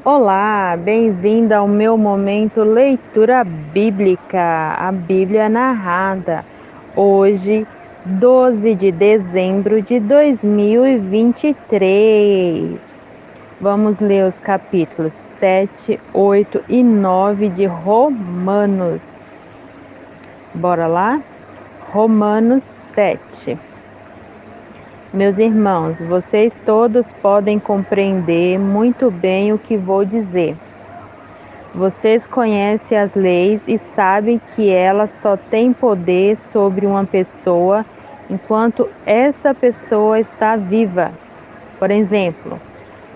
Olá, bem-vinda ao meu momento leitura bíblica, a Bíblia narrada. Hoje, 12 de dezembro de 2023. Vamos ler os capítulos 7, 8 e 9 de Romanos. Bora lá? Romanos 7. Meus irmãos, vocês todos podem compreender muito bem o que vou dizer. Vocês conhecem as leis e sabem que elas só têm poder sobre uma pessoa enquanto essa pessoa está viva. Por exemplo,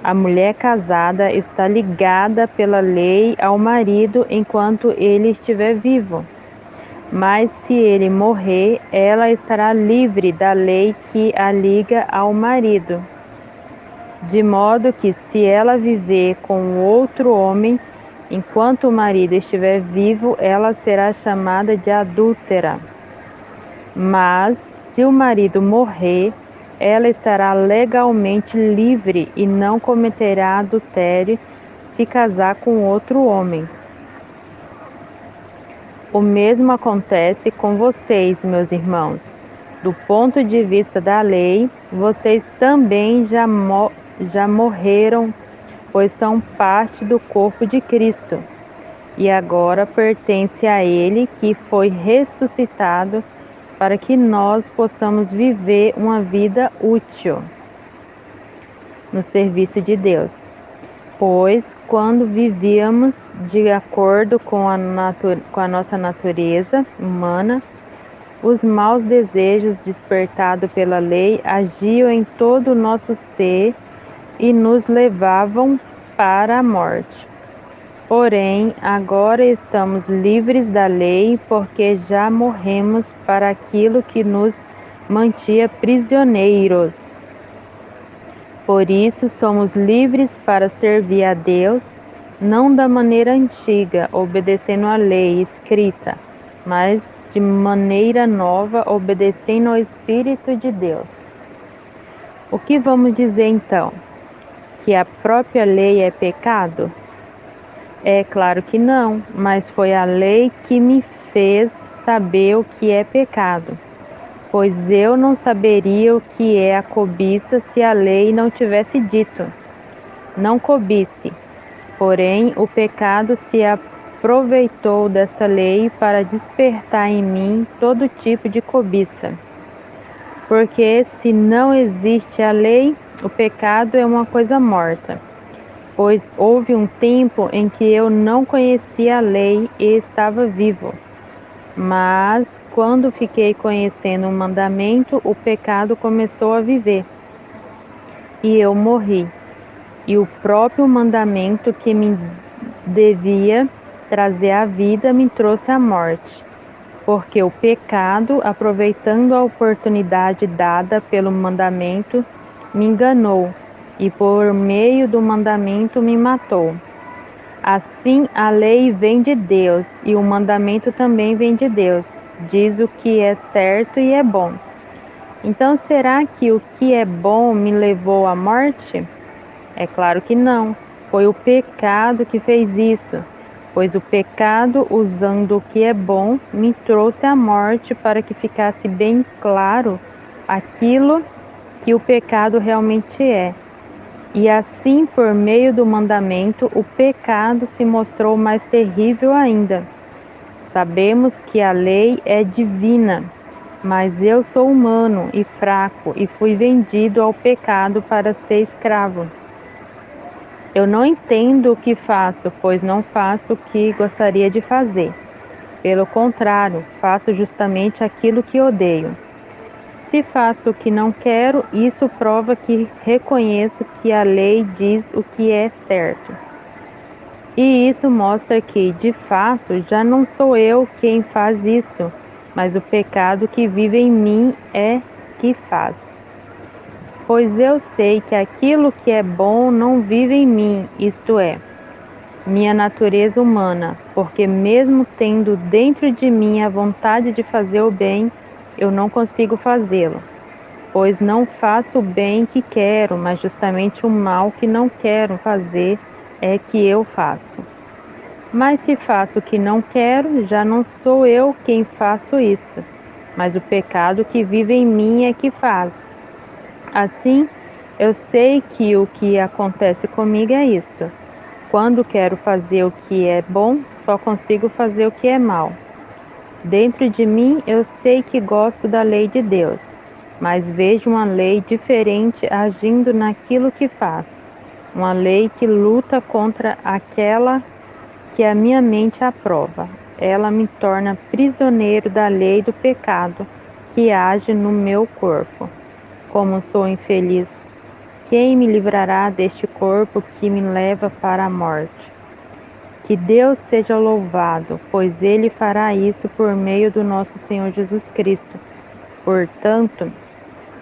a mulher casada está ligada pela lei ao marido enquanto ele estiver vivo. Mas se ele morrer, ela estará livre da lei que a liga ao marido. De modo que, se ela viver com outro homem, enquanto o marido estiver vivo, ela será chamada de adúltera. Mas, se o marido morrer, ela estará legalmente livre e não cometerá adultério se casar com outro homem. O mesmo acontece com vocês, meus irmãos. Do ponto de vista da lei, vocês também já morreram, pois são parte do corpo de Cristo, e agora pertence a Ele que foi ressuscitado para que nós possamos viver uma vida útil no serviço de Deus. Pois, quando vivíamos de acordo com a nossa natureza humana, os maus desejos despertados pela lei agiam em todo o nosso ser e nos levavam para a morte. Porém, agora estamos livres da lei porque já morremos para aquilo que nos mantinha prisioneiros. Por isso, somos livres para servir a Deus, não da maneira antiga, obedecendo à lei escrita, mas de maneira nova, obedecendo ao Espírito de Deus. O que vamos dizer então? Que a própria lei é pecado? É claro que não, mas foi a lei que me fez saber o que é pecado, pois eu não saberia o que é a cobiça se a lei não tivesse dito: não cobice. Porém, o pecado se aproveitou desta lei para despertar em mim todo tipo de cobiça. Porque se não existe a lei, o pecado é uma coisa morta. Pois houve um tempo em que eu não conhecia a lei e estava vivo. Mas, quando fiquei conhecendo o mandamento, o pecado começou a viver. E eu morri. E o próprio mandamento que me devia trazer a vida me trouxe a morte. Porque o pecado, aproveitando a oportunidade dada pelo mandamento, me enganou e por meio do mandamento me matou. Assim, a lei vem de Deus e o mandamento também vem de Deus. Diz o que é certo e é bom. Então, será que o que é bom me levou à morte? É claro que não. Foi o pecado que fez isso. Pois o pecado, usando o que é bom, me trouxe à morte para que ficasse bem claro aquilo que o pecado realmente é. E assim, por meio do mandamento, o pecado se mostrou mais terrível ainda. Sabemos que a lei é divina, mas eu sou humano e fraco e fui vendido ao pecado para ser escravo. Eu não entendo o que faço, pois não faço o que gostaria de fazer. Pelo contrário, faço justamente aquilo que odeio. Se faço o que não quero, isso prova que reconheço que a lei diz o que é certo. E isso mostra que, de fato, já não sou eu quem faz isso, mas o pecado que vive em mim é que faz. Pois eu sei que aquilo que é bom não vive em mim, isto é, minha natureza humana, porque mesmo tendo dentro de mim a vontade de fazer o bem, eu não consigo fazê-lo. Pois não faço o bem que quero, mas justamente o mal que não quero fazer, é que eu faço. Mas se faço o que não quero, já não sou eu quem faço isso, mas o pecado que vive em mim é que faz. Assim, eu sei que o que acontece comigo é isto: quando quero fazer o que é bom, só consigo fazer o que é mal. Dentro de mim, eu sei que gosto da lei de Deus, mas vejo uma lei diferente agindo naquilo que faço. Uma lei que luta contra aquela que a minha mente aprova. Ela me torna prisioneiro da lei do pecado que age no meu corpo. Como sou infeliz, quem me livrará deste corpo que me leva para a morte? Que Deus seja louvado, pois Ele fará isso por meio do nosso Senhor Jesus Cristo. Portanto,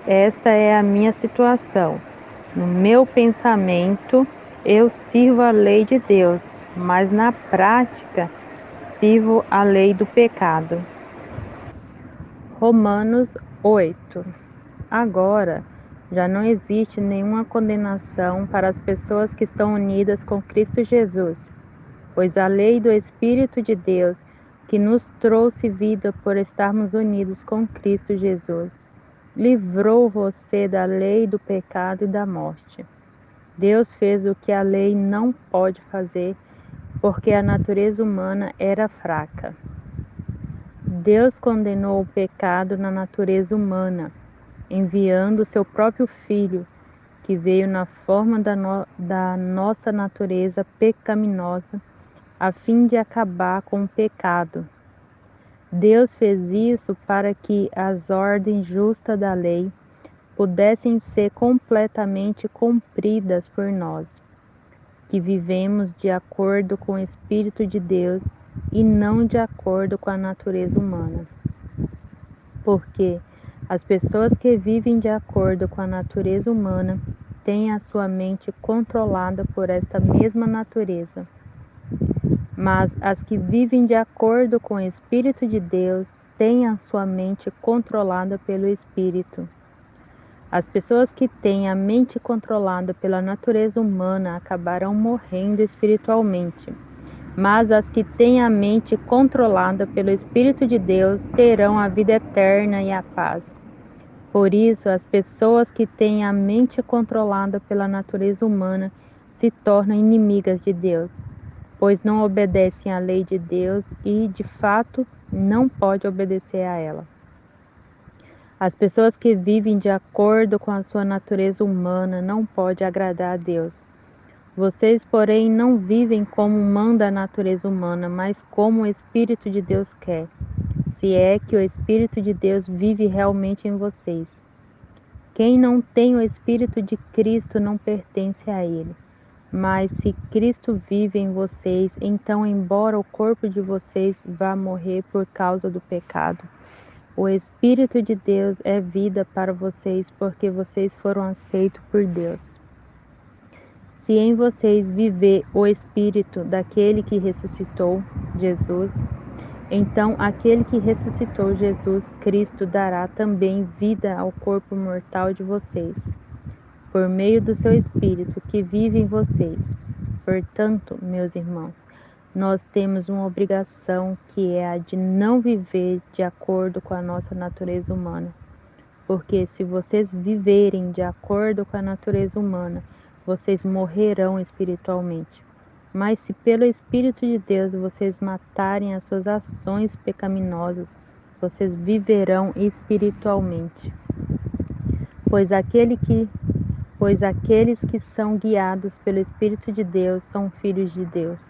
esta é a minha situação. No meu pensamento, eu sirvo a lei de Deus, mas na prática, sirvo a lei do pecado. Romanos 8. Agora, já não existe nenhuma condenação para as pessoas que estão unidas com Cristo Jesus, pois a lei do Espírito de Deus, que nos trouxe vida por estarmos unidos com Cristo Jesus, livrou você da lei do pecado e da morte. Deus fez o que a lei não pode fazer, porque a natureza humana era fraca. Deus condenou o pecado na natureza humana, enviando seu próprio Filho, que veio na forma da nossa natureza pecaminosa, a fim de acabar com o pecado. Deus fez isso para que as ordens justas da lei pudessem ser completamente cumpridas por nós, que vivemos de acordo com o Espírito de Deus e não de acordo com a natureza humana. Porque as pessoas que vivem de acordo com a natureza humana têm a sua mente controlada por esta mesma natureza. Mas as que vivem de acordo com o Espírito de Deus têm a sua mente controlada pelo Espírito. As pessoas que têm a mente controlada pela natureza humana acabarão morrendo espiritualmente, mas as que têm a mente controlada pelo Espírito de Deus terão a vida eterna e a paz. Por isso, as pessoas que têm a mente controlada pela natureza humana se tornam inimigas de Deus, pois não obedecem à lei de Deus e, de fato, não podem obedecer a ela. As pessoas que vivem de acordo com a sua natureza humana não podem agradar a Deus. Vocês, porém, não vivem como manda a natureza humana, mas como o Espírito de Deus quer, se é que o Espírito de Deus vive realmente em vocês. Quem não tem o Espírito de Cristo não pertence a Ele. Mas se Cristo vive em vocês, então, embora o corpo de vocês vá morrer por causa do pecado, o Espírito de Deus é vida para vocês, porque vocês foram aceitos por Deus. Se em vocês viver o Espírito daquele que ressuscitou Jesus, então aquele que ressuscitou Jesus Cristo dará também vida ao corpo mortal de vocês, por meio do seu Espírito que vive em vocês. Portanto, meus irmãos, nós temos uma obrigação que é a de não viver de acordo com a nossa natureza humana. Porque se vocês viverem de acordo com a natureza humana, vocês morrerão espiritualmente. Mas se pelo Espírito de Deus vocês matarem as suas ações pecaminosas, vocês viverão espiritualmente. Pois aqueles que são guiados pelo Espírito de Deus são filhos de Deus.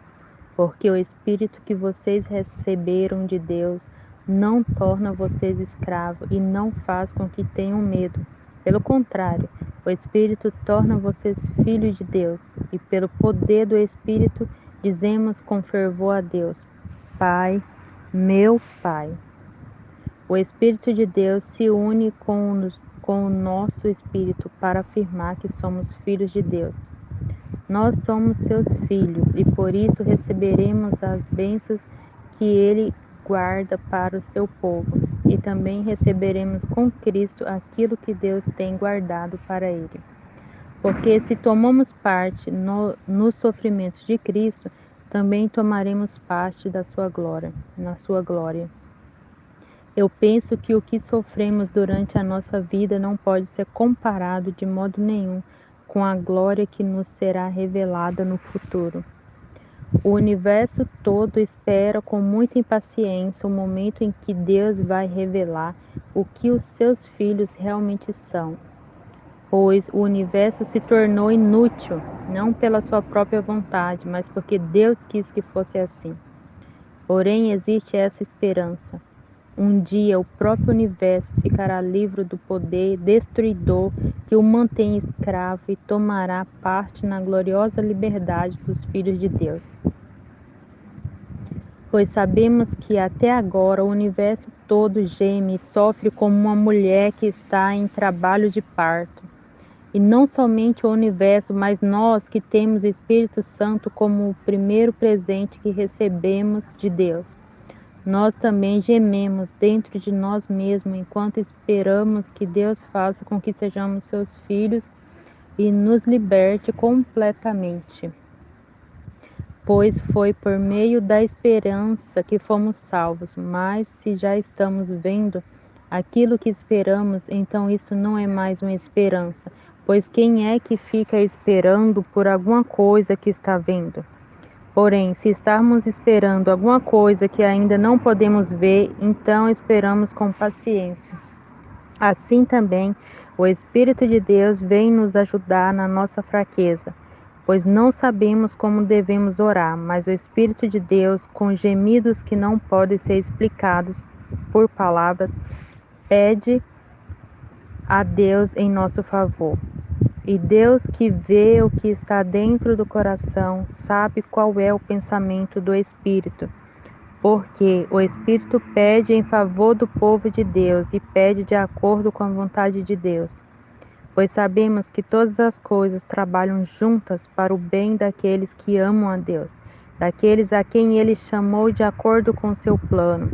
Porque o Espírito que vocês receberam de Deus não torna vocês escravos e não faz com que tenham medo. Pelo contrário, o Espírito torna vocês filhos de Deus, e pelo poder do Espírito dizemos com fervor a Deus: Pai, meu Pai. O Espírito de Deus se une com o nosso espírito para afirmar que somos filhos de Deus. Nós somos seus filhos e por isso receberemos as bênçãos que Ele guarda para o seu povo, e também receberemos com Cristo aquilo que Deus tem guardado para Ele. Porque se tomamos parte nos sofrimentos de Cristo, também tomaremos parte da sua glória, na sua glória. Eu penso que o que sofremos durante a nossa vida não pode ser comparado de modo nenhum com a glória que nos será revelada no futuro. O universo todo espera com muita impaciência o momento em que Deus vai revelar o que os seus filhos realmente são, pois o universo se tornou inútil, não pela sua própria vontade, mas porque Deus quis que fosse assim. Porém, existe essa esperança. Um dia o próprio universo ficará livre do poder destruidor que o mantém escravo e tomará parte na gloriosa liberdade dos filhos de Deus. Pois sabemos que até agora o universo todo geme e sofre como uma mulher que está em trabalho de parto. E não somente o universo, mas nós que temos o Espírito Santo como o primeiro presente que recebemos de Deus. Nós também gememos dentro de nós mesmos enquanto esperamos que Deus faça com que sejamos seus filhos e nos liberte completamente. Pois foi por meio da esperança que fomos salvos, mas se já estamos vendo aquilo que esperamos, então isso não é mais uma esperança, pois quem é que fica esperando por alguma coisa que está vendo? Porém, se estarmos esperando alguma coisa que ainda não podemos ver, então esperamos com paciência. Assim também, o Espírito de Deus vem nos ajudar na nossa fraqueza, pois não sabemos como devemos orar, mas o Espírito de Deus, com gemidos que não podem ser explicados por palavras, pede a Deus em nosso favor. E Deus, que vê o que está dentro do coração, sabe qual é o pensamento do Espírito, porque o Espírito pede em favor do povo de Deus e pede de acordo com a vontade de Deus. Pois sabemos que todas as coisas trabalham juntas para o bem daqueles que amam a Deus, daqueles a quem Ele chamou de acordo com seu plano.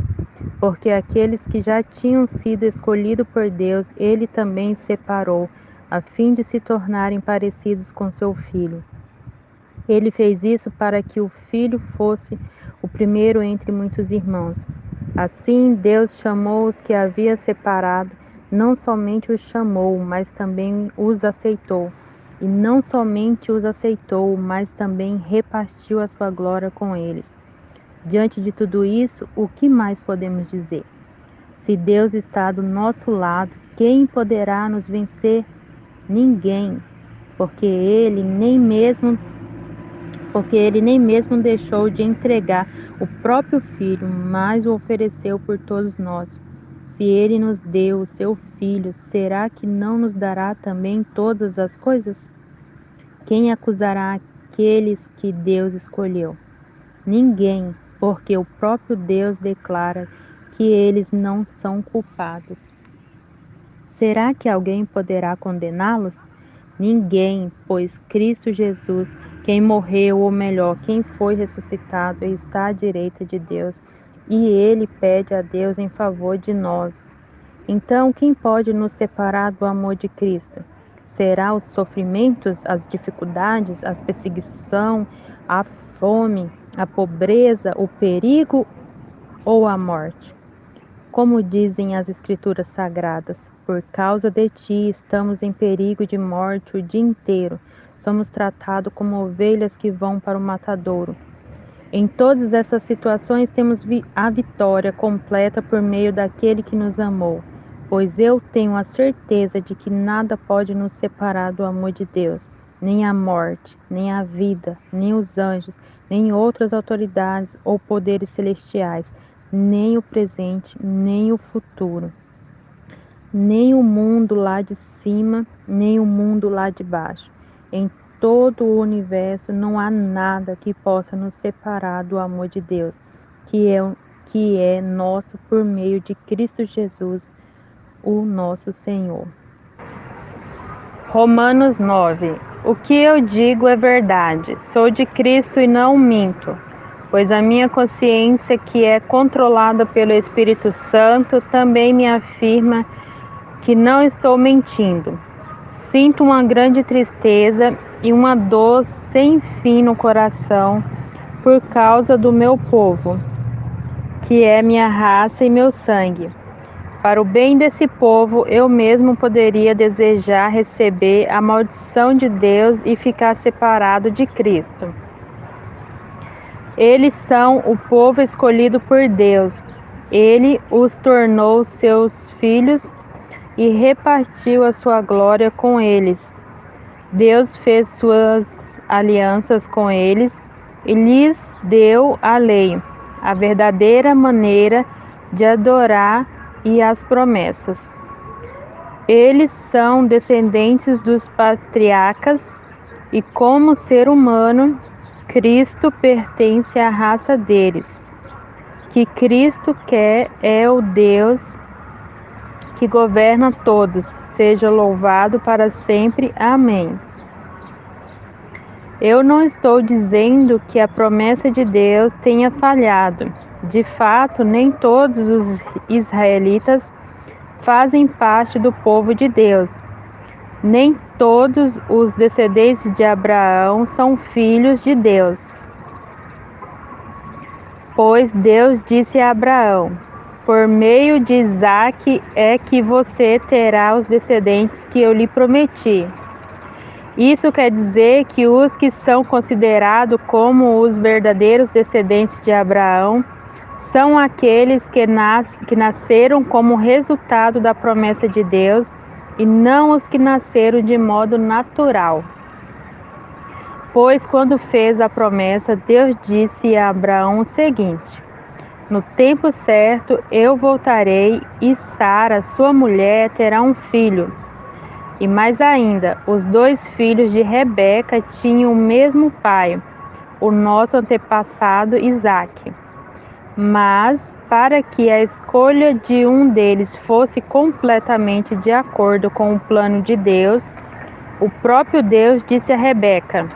Porque aqueles que já tinham sido escolhidos por Deus, Ele também separou, a fim de se tornarem parecidos com seu Filho. Ele fez isso para que o Filho fosse o primeiro entre muitos irmãos. Assim, Deus chamou os que havia separado, não somente os chamou, mas também os aceitou. E não somente os aceitou, mas também repartiu a sua glória com eles. Diante de tudo isso, o que mais podemos dizer? Se Deus está do nosso lado, quem poderá nos vencer? Ninguém, porque ele nem mesmo deixou de entregar o próprio Filho, mas o ofereceu por todos nós. Se ele nos deu o seu Filho, será que não nos dará também todas as coisas? Quem acusará aqueles que Deus escolheu? Ninguém, porque o próprio Deus declara que eles não são culpados. Será que alguém poderá condená-los? Ninguém, pois Cristo Jesus, quem morreu, ou melhor, quem foi ressuscitado, está à direita de Deus, e ele pede a Deus em favor de nós. Então, quem pode nos separar do amor de Cristo? Será os sofrimentos, as dificuldades, a perseguição, a fome, a pobreza, o perigo ou a morte? Como dizem as Escrituras Sagradas, por causa de ti estamos em perigo de morte o dia inteiro. Somos tratados como ovelhas que vão para o matadouro. Em todas essas situações temos a vitória completa por meio daquele que nos amou, pois eu tenho a certeza de que nada pode nos separar do amor de Deus, nem a morte, nem a vida, nem os anjos, nem outras autoridades ou poderes celestiais, nem o presente, nem o futuro, nem o mundo lá de cima, nem o mundo lá de baixo. Em todo o universo não há nada que possa nos separar do amor de Deus, que é nosso por meio de Cristo Jesus, o nosso Senhor. Romanos 9. O que eu digo é verdade, sou de Cristo e não minto, pois a minha consciência, que é controlada pelo Espírito Santo, também me afirma que não estou mentindo. Sinto uma grande tristeza e uma dor sem fim no coração por causa do meu povo, que é minha raça e meu sangue. Para o bem desse povo, eu mesmo poderia desejar receber a maldição de Deus e ficar separado de Cristo. Eles são o povo escolhido por Deus. Ele os tornou seus filhos e repartiu a sua glória com eles. Deus fez suas alianças com eles e lhes deu a lei, a verdadeira maneira de adorar e as promessas. Eles são descendentes dos patriarcas e, como ser humano, Cristo pertence à raça deles. Que Cristo quer é o Deus que governa todos, seja louvado para sempre. Amém. Eu não estou dizendo que a promessa de Deus tenha falhado. De fato, nem todos os israelitas fazem parte do povo de Deus. Nem todos os descendentes de Abraão são filhos de Deus. Pois Deus disse a Abraão: por meio de Isaque é que você terá os descendentes que eu lhe prometi. Isso quer dizer que os que são considerados como os verdadeiros descendentes de Abraão são aqueles que nasceram como resultado da promessa de Deus e não os que nasceram de modo natural. Pois quando fez a promessa, Deus disse a Abraão o seguinte: no tempo certo eu voltarei e Sara, sua mulher, terá um filho. E mais ainda, os dois filhos de Rebeca tinham o mesmo pai, o nosso antepassado Isaque. Mas, para que a escolha de um deles fosse completamente de acordo com o plano de Deus, o próprio Deus disse a Rebeca: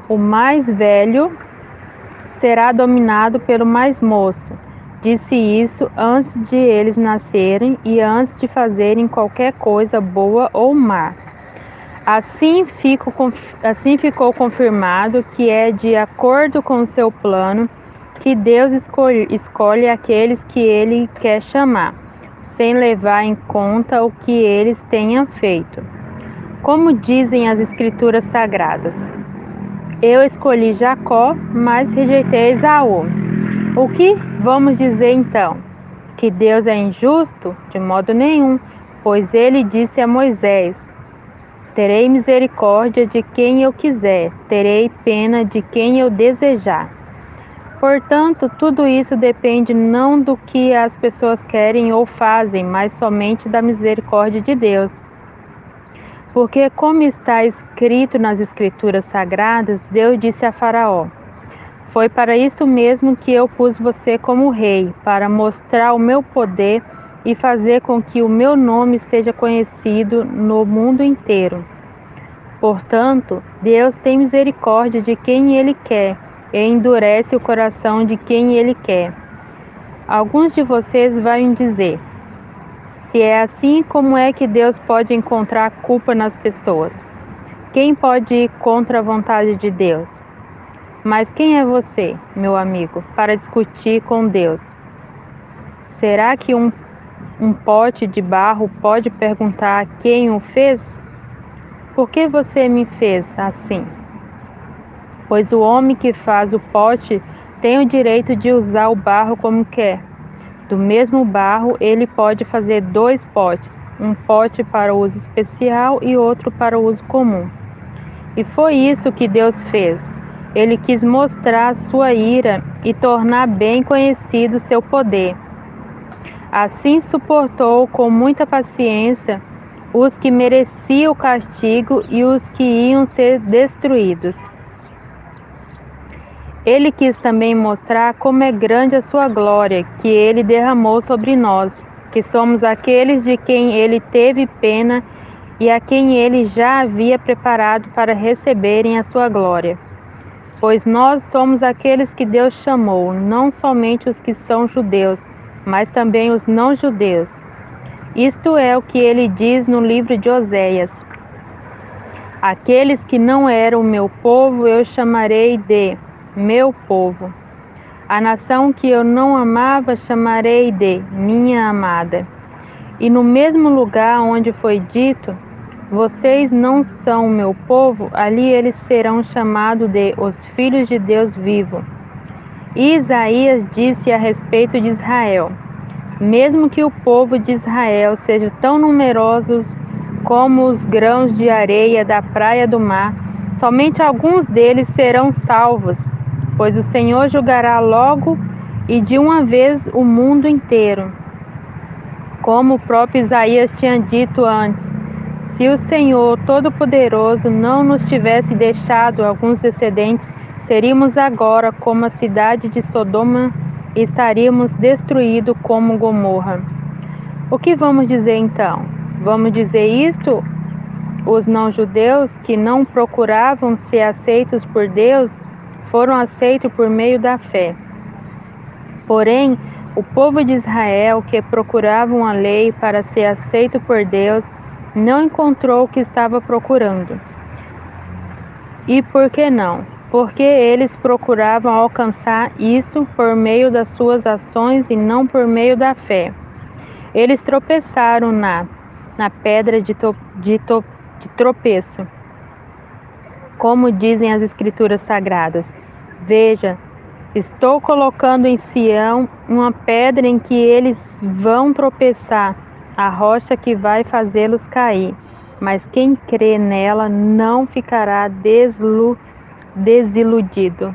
o mais velho será dominado pelo mais moço. Disse isso antes de eles nascerem e antes de fazerem qualquer coisa boa ou má. Assim ficou confirmado que é de acordo com o seu plano que Deus escolhe aqueles que Ele quer chamar, sem levar em conta o que eles tenham feito. Como dizem as Escrituras Sagradas: eu escolhi Jacó, mas rejeitei Esaú. O que vamos dizer então? Que Deus é injusto? De modo nenhum, pois Ele disse a Moisés: terei misericórdia de quem eu quiser, terei pena de quem eu desejar. Portanto, tudo isso depende não do que as pessoas querem ou fazem, mas somente da misericórdia de Deus. Porque, como está escrito nas Escrituras Sagradas, Deus disse a Faraó: foi para isso mesmo que eu pus você como rei, para mostrar o meu poder e fazer com que o meu nome seja conhecido no mundo inteiro. Portanto, Deus tem misericórdia de quem Ele quer e endurece o coração de quem Ele quer. Alguns de vocês vão dizer: se é assim, como é que Deus pode encontrar culpa nas pessoas? Quem pode ir contra a vontade de Deus? Mas quem é você, meu amigo, para discutir com Deus? Será que um pote de barro pode perguntar quem o fez? Por que você me fez assim? Pois o homem que faz o pote tem o direito de usar o barro como quer. Do mesmo barro, ele pode fazer dois potes, um pote para uso especial e outro para uso comum. E foi isso que Deus fez. Ele quis mostrar sua ira e tornar bem conhecido seu poder. Assim suportou com muita paciência os que mereciam o castigo e os que iam ser destruídos. Ele quis também mostrar como é grande a sua glória, que ele derramou sobre nós, que somos aqueles de quem ele teve pena e a quem ele já havia preparado para receberem a sua glória. Pois nós somos aqueles que Deus chamou, não somente os que são judeus, mas também os não-judeus. Isto é o que ele diz no livro de Oséias: aqueles que não eram meu povo eu chamarei de meu povo. A nação que eu não amava chamarei de minha amada. E no mesmo lugar onde foi dito, vocês não são meu povo, ali eles serão chamados de os filhos de Deus vivo. E Isaías disse a respeito de Israel: mesmo que o povo de Israel seja tão numerosos como os grãos de areia da praia do mar, somente alguns deles serão salvos, pois o Senhor julgará logo e de uma vez o mundo inteiro. Como o próprio Isaías tinha dito antes, se o Senhor Todo-Poderoso não nos tivesse deixado alguns descendentes, seríamos agora como a cidade de Sodoma e estaríamos destruídos como Gomorra. O que vamos dizer então? Vamos dizer isto? Os não-judeus que não procuravam ser aceitos por Deus foram aceitos por meio da fé. Porém, o povo de Israel que procurava uma lei para ser aceito por Deus não encontrou o que estava procurando. E por que não? Porque eles procuravam alcançar isso por meio das suas ações e não por meio da fé. Eles tropeçaram na pedra de tropeço, como dizem as Escrituras Sagradas. Veja, estou colocando em Sião uma pedra em que eles vão tropeçar, a rocha que vai fazê-los cair. Mas quem crê nela não ficará desiludido.